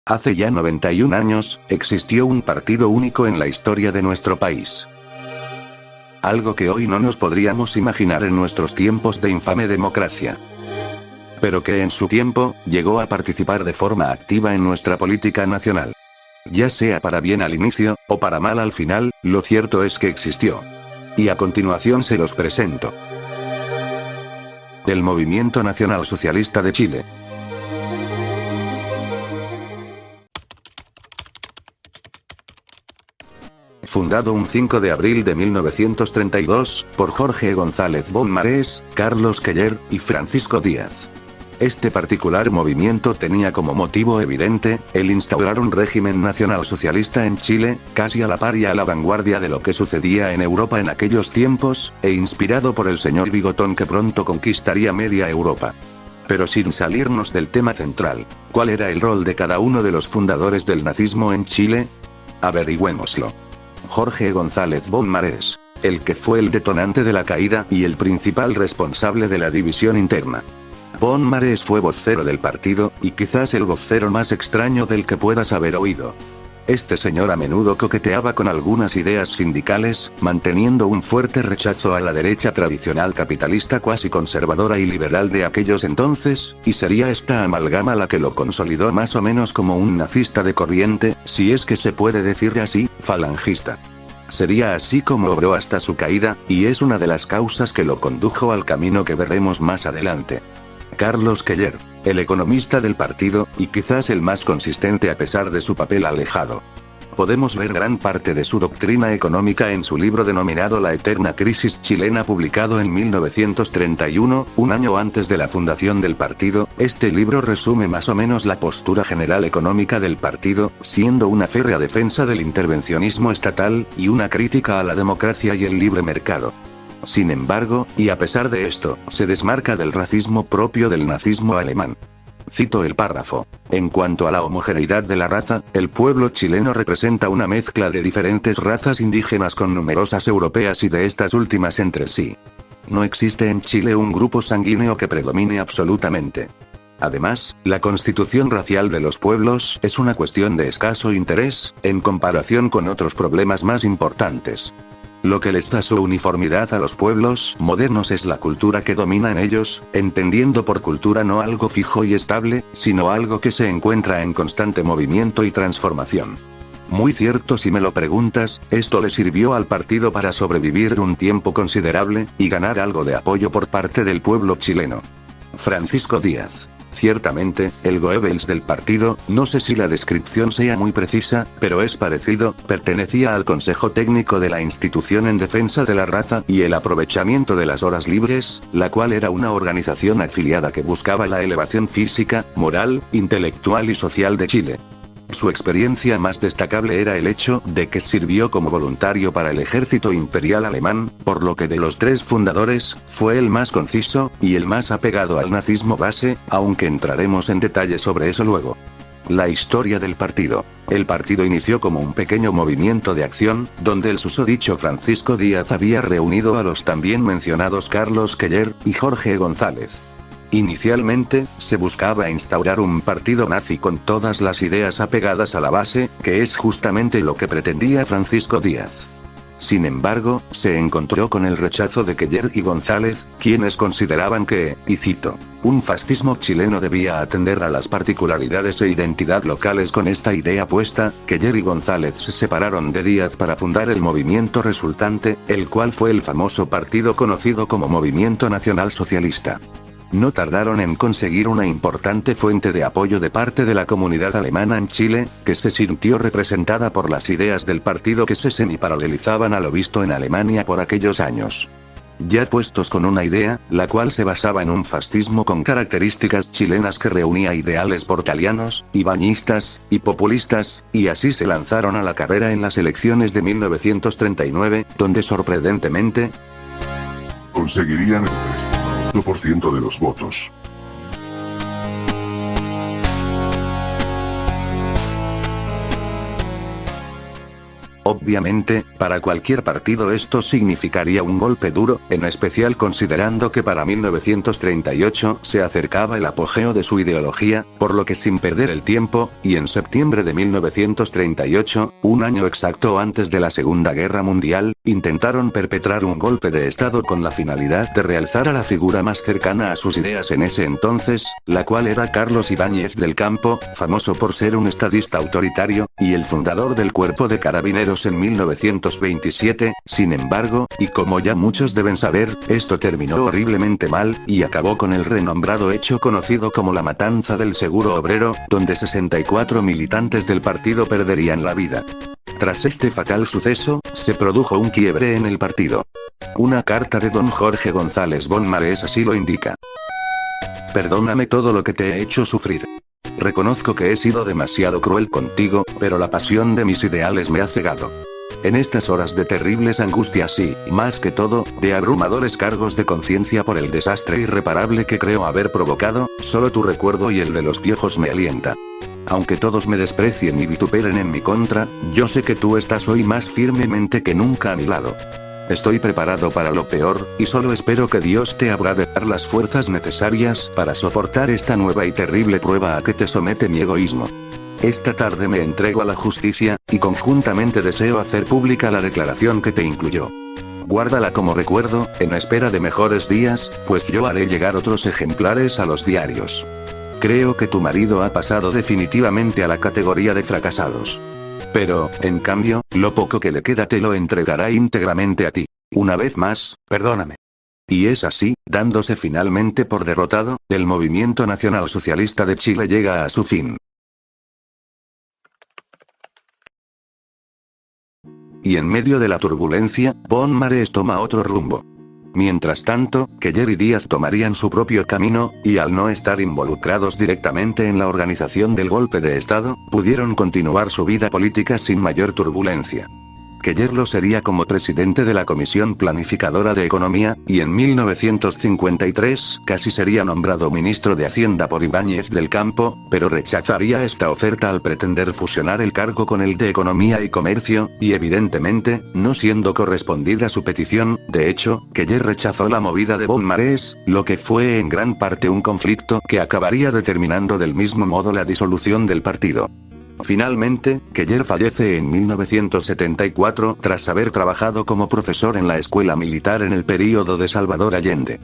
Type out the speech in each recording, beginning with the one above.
Hace ya 91 años, existió un partido único en la historia de nuestro país. Algo que hoy no nos podríamos imaginar en nuestros tiempos de infame democracia. Pero que en su tiempo, llegó a participar de forma activa en nuestra política nacional. Ya sea para bien al inicio, o para mal al final, lo cierto es que existió. Y a continuación se los presento. El Movimiento Nacional Socialista de Chile. Fundado un 5 de abril de 1932, por Jorge González Bonmarés, Carlos Keller, y Francisco Díaz. Este particular movimiento tenía como motivo evidente, el instaurar un régimen nacional socialista en Chile, casi a la par y a la vanguardia de lo que sucedía en Europa en aquellos tiempos, e inspirado por el señor Bigotón que pronto conquistaría media Europa. Pero sin salirnos del tema central, ¿cuál era el rol de cada uno de los fundadores del nazismo en Chile? Averigüémoslo. Jorge González Bonmarés, el que fue el detonante de la caída y el principal responsable de la división interna. Bonmarés fue vocero del partido, y quizás el vocero más extraño del que puedas haber oído. Este señor a menudo coqueteaba con algunas ideas sindicales, manteniendo un fuerte rechazo a la derecha tradicional capitalista cuasi conservadora y liberal de aquellos entonces, y sería esta amalgama la que lo consolidó más o menos como un nazista de corriente, si es que se puede decir así, falangista. Sería así como obró hasta su caída, y es una de las causas que lo condujo al camino que veremos más adelante. Carlos Keller, el economista del partido, y quizás el más consistente a pesar de su papel alejado. Podemos ver gran parte de su doctrina económica en su libro denominado La Eterna Crisis Chilena, publicado en 1931, un año antes de la fundación del partido. Este libro resume más o menos la postura general económica del partido, siendo una férrea defensa del intervencionismo estatal, y una crítica a la democracia y el libre mercado. Sin embargo, y a pesar de esto, se desmarca del racismo propio del nazismo alemán. Cito el párrafo. En cuanto a la homogeneidad de la raza, el pueblo chileno representa una mezcla de diferentes razas indígenas con numerosas europeas y de estas últimas entre sí. No existe en Chile un grupo sanguíneo que predomine absolutamente. Además, la constitución racial de los pueblos es una cuestión de escaso interés, en comparación con otros problemas más importantes. Lo que les da su uniformidad a los pueblos modernos es la cultura que domina en ellos, entendiendo por cultura no algo fijo y estable, sino algo que se encuentra en constante movimiento y transformación. Muy cierto si me lo preguntas, esto le sirvió al partido para sobrevivir un tiempo considerable, y ganar algo de apoyo por parte del pueblo chileno. Francisco Díaz. Ciertamente, el Goebbels del partido, no sé si la descripción sea muy precisa, pero es parecido, pertenecía al Consejo Técnico de la institución en defensa de la raza y el aprovechamiento de las horas libres, la cual era una organización afiliada que buscaba la elevación física, moral, intelectual y social de Chile. Su experiencia más destacable era el hecho de que sirvió como voluntario para el ejército imperial alemán, por lo que de los tres fundadores, fue el más conciso, y el más apegado al nazismo base, aunque entraremos en detalle sobre eso luego. La historia del partido. El partido inició como un pequeño movimiento de acción, donde el susodicho Francisco Díaz había reunido a los también mencionados Carlos Keller y Jorge González. Inicialmente, se buscaba instaurar un partido nazi con todas las ideas apegadas a la base, que es justamente lo que pretendía Francisco Díaz. Sin embargo, se encontró con el rechazo de Keller y González, quienes consideraban que, y cito, un fascismo chileno debía atender a las particularidades e identidad locales. Con esta idea puesta, Keller y González se separaron de Díaz para fundar el movimiento resultante, el cual fue el famoso partido conocido como Movimiento Nacional Socialista. No tardaron en conseguir una importante fuente de apoyo de parte de la comunidad alemana en Chile, que se sintió representada por las ideas del partido que se semi-paralelizaban a lo visto en Alemania por aquellos años. Ya puestos con una idea, la cual se basaba en un fascismo con características chilenas que reunía ideales portalianos, y bañistas, y populistas, y así se lanzaron a la carrera en las elecciones de 1939, donde sorprendentemente conseguirían el 3% de los votos. Obviamente, para cualquier partido esto significaría un golpe duro, en especial considerando que para 1938 se acercaba el apogeo de su ideología, por lo que sin perder el tiempo, y en septiembre de 1938, un año exacto antes de la Segunda Guerra Mundial, intentaron perpetrar un golpe de Estado con la finalidad de realzar a la figura más cercana a sus ideas en ese entonces, la cual era Carlos Ibáñez del Campo, famoso por ser un estadista autoritario, y el fundador del Cuerpo de Carabineros en 1927, sin embargo, y como ya muchos deben saber, esto terminó horriblemente mal, y acabó con el renombrado hecho conocido como la matanza del Seguro Obrero, donde 64 militantes del partido perderían la vida. Tras este fatal suceso, se produjo un quiebre en el partido. Una carta de don Jorge González Bonmarés así lo indica. Perdóname todo lo que te he hecho sufrir. Reconozco que he sido demasiado cruel contigo, pero la pasión de mis ideales me ha cegado. En estas horas de terribles angustias y, más que todo, de abrumadores cargos de conciencia por el desastre irreparable que creo haber provocado, solo tu recuerdo y el de los viejos me alienta. Aunque todos me desprecien y vituperen en mi contra, yo sé que tú estás hoy más firmemente que nunca a mi lado. Estoy preparado para lo peor, y solo espero que Dios te habrá de dar las fuerzas necesarias para soportar esta nueva y terrible prueba a que te somete mi egoísmo. Esta tarde me entrego a la justicia, y conjuntamente deseo hacer pública la declaración que te incluyó. Guárdala como recuerdo, en espera de mejores días, pues yo haré llegar otros ejemplares a los diarios. Creo que tu marido ha pasado definitivamente a la categoría de fracasados. Pero, en cambio, lo poco que le queda te lo entregará íntegramente a ti. Una vez más, perdóname. Y es así, dándose finalmente por derrotado, el movimiento nacionalsocialista de Chile llega a su fin. Y en medio de la turbulencia, Bonmarés toma otro rumbo. Mientras tanto, Keller y Díaz tomarían su propio camino, y al no estar involucrados directamente en la organización del golpe de Estado, pudieron continuar su vida política sin mayor turbulencia. Keller lo sería como presidente de la Comisión Planificadora de Economía, y en 1953 casi sería nombrado ministro de Hacienda por Ibáñez del Campo, pero rechazaría esta oferta al pretender fusionar el cargo con el de Economía y Comercio, y evidentemente, no siendo correspondida su petición. De hecho, Keller rechazó la movida de Bonmarés, lo que fue en gran parte un conflicto que acabaría determinando del mismo modo la disolución del partido. Finalmente, Keller fallece en 1974 tras haber trabajado como profesor en la escuela militar en el período de Salvador Allende.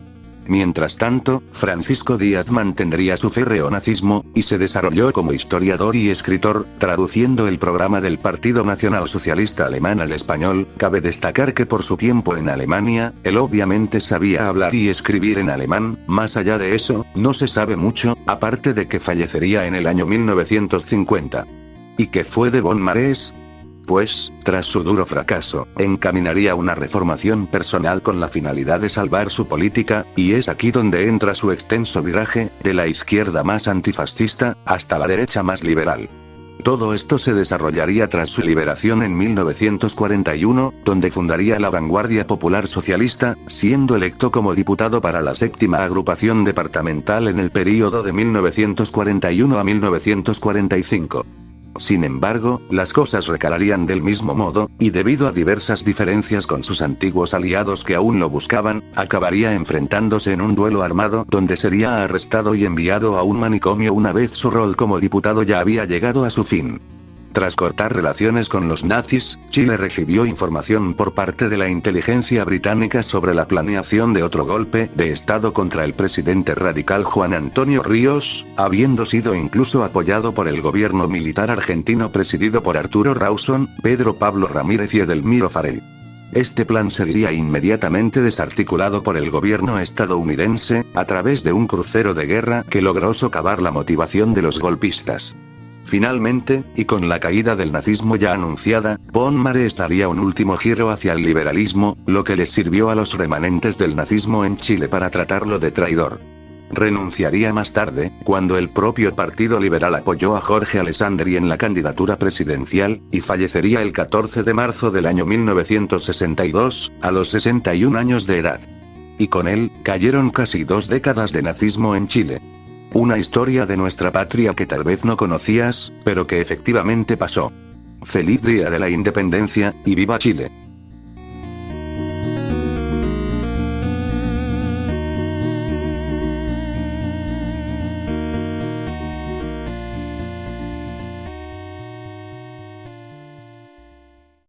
Mientras tanto, Francisco Díaz mantendría su férreo nazismo, y se desarrolló como historiador y escritor, traduciendo el programa del Partido Nacionalsocialista Alemán al español. Cabe destacar que por su tiempo en Alemania, él obviamente sabía hablar y escribir en alemán. Más allá de eso, no se sabe mucho, aparte de que fallecería en el año 1950. ¿Y qué fue de Bonmarés? Pues, tras su duro fracaso, encaminaría una reformación personal con la finalidad de salvar su política, y es aquí donde entra su extenso viraje, de la izquierda más antifascista, hasta la derecha más liberal. Todo esto se desarrollaría tras su liberación en 1941, donde fundaría la Vanguardia Popular Socialista, siendo electo como diputado para la 7ª agrupación departamental en el período de 1941 a 1945. Sin embargo, las cosas recalarían del mismo modo, y debido a diversas diferencias con sus antiguos aliados que aún lo buscaban, acabaría enfrentándose en un duelo armado donde sería arrestado y enviado a un manicomio una vez su rol como diputado ya había llegado a su fin. Tras cortar relaciones con los nazis, Chile recibió información por parte de la inteligencia británica sobre la planeación de otro golpe de Estado contra el presidente radical Juan Antonio Ríos, habiendo sido incluso apoyado por el gobierno militar argentino presidido por Arturo Rawson, Pedro Pablo Ramírez y Edelmiro Farell. Este plan sería inmediatamente desarticulado por el gobierno estadounidense, a través de un crucero de guerra que logró socavar la motivación de los golpistas. Finalmente, y con la caída del nazismo ya anunciada, Bonmarés daría un último giro hacia el liberalismo, lo que les sirvió a los remanentes del nazismo en Chile para tratarlo de traidor. Renunciaría más tarde, cuando el propio Partido Liberal apoyó a Jorge Alessandri en la candidatura presidencial, y fallecería el 14 de marzo del año 1962, a los 61 años de edad. Y con él, cayeron casi 2 décadas de nazismo en Chile. Una historia de nuestra patria que tal vez no conocías, pero que efectivamente pasó. Feliz Día de la Independencia, y viva Chile.